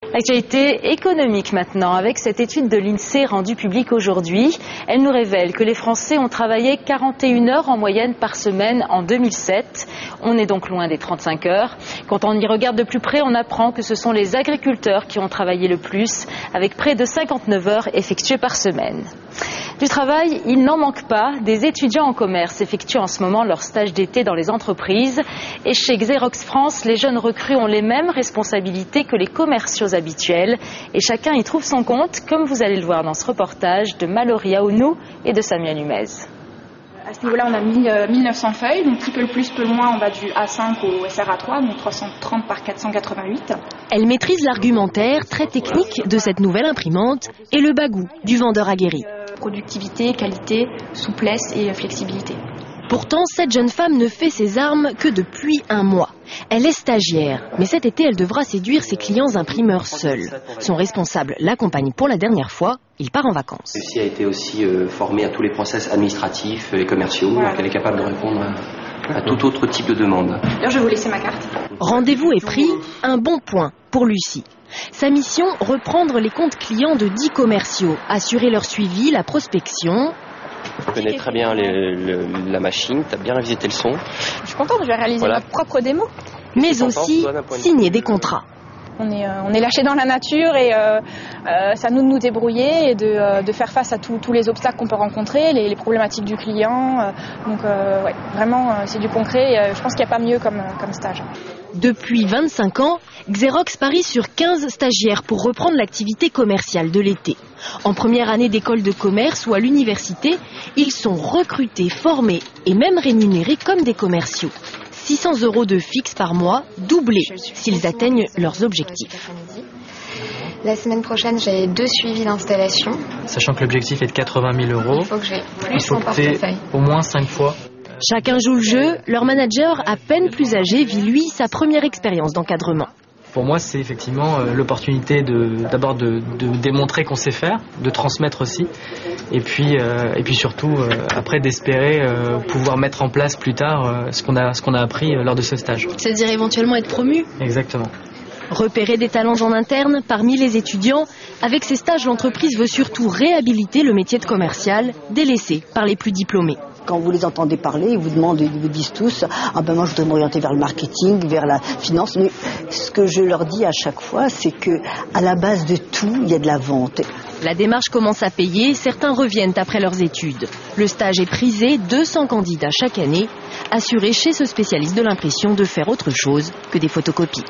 Actualité économique maintenant, avec cette étude de l'INSEE rendue publique aujourd'hui. Elle nous révèle que les Français ont travaillé 41 heures en moyenne par semaine en 2007. On est donc loin des 35 heures. Quand on y regarde de plus près, on apprend que ce sont les agriculteurs qui ont travaillé le plus, avec près de 59 heures effectuées par semaine. Du travail, il n'en manque pas. Des étudiants en commerce effectuent en ce moment leur stage d'été dans les entreprises. Et chez Xerox France, les jeunes recrues ont les mêmes responsabilités que les commerciaux habituels. Et chacun y trouve son compte, comme vous allez le voir dans ce reportage de Mallory Aounou et de Samuel Humez. À ce niveau-là, on a mis 1900 feuilles, donc qui peut le plus, peut le moins, on va du A5 au SRA3, donc 330 par 488. Elle maîtrise l'argumentaire très technique de cette nouvelle imprimante et le bagou du vendeur aguerri. Productivité, qualité, souplesse et flexibilité. Pourtant, cette jeune femme ne fait ses armes que depuis un mois. Elle est stagiaire, mais cet été, elle devra séduire ses clients imprimeurs seuls. Son responsable l'accompagne pour la dernière fois, il part en vacances. Elle a été aussi formée à tous les process administratifs et commerciaux, donc elle est capable de répondre à tout autre type de demande. D'ailleurs, je vais vous laisser ma carte. Rendez-vous est pris, un bon point pour Lucie. Sa mission, reprendre les comptes clients de 10 commerciaux, assurer leur suivi, la prospection. Tu connais très bien la machine, tu as bien révisé tes leçons. Je suis contente, je vais réaliser ma propre démo. Mais aussi signer des contrats. On est lâché dans la nature et c'est à nous de nous débrouiller et de faire face à tous les obstacles qu'on peut rencontrer, les problématiques du client. Donc vraiment, c'est du concret et je pense qu'il n'y a pas mieux comme stage. Depuis 25 ans, Xerox parie sur 15 stagiaires pour reprendre l'activité commerciale de l'été. En première année d'école de commerce ou à l'université, ils sont recrutés, formés et même rémunérés comme des commerciaux. 600 € de fixe par mois, doublés s'ils atteignent leurs objectifs. La semaine prochaine, j'ai 2 suivis d'installation. Sachant que l'objectif est de 80 000 €. Il faut que j'ai plus en portefeuille. Au moins 5 fois. Chacun joue le jeu. Leur manager, à peine plus âgé, vit lui sa première expérience d'encadrement. Pour moi, c'est effectivement l'opportunité d'abord de démontrer qu'on sait faire, de transmettre aussi, et puis surtout après d'espérer pouvoir mettre en place plus tard ce qu'on a appris lors de ce stage. C'est-à-dire éventuellement être promu ? Exactement. Repérer des talents en interne parmi les étudiants. Avec ces stages, l'entreprise veut surtout réhabiliter le métier de commercial, délaissé par les plus diplômés. Quand vous les entendez parler, ils vous disent tous « Ah ben moi je voudrais m'orienter vers le marketing, vers la finance ». Mais ce que je leur dis à chaque fois, c'est qu'à la base de tout, il y a de la vente. La démarche commence à payer, certains reviennent après leurs études. Le stage est prisé, 200 candidats chaque année, assurés chez ce spécialiste de l'impression de faire autre chose que des photocopies.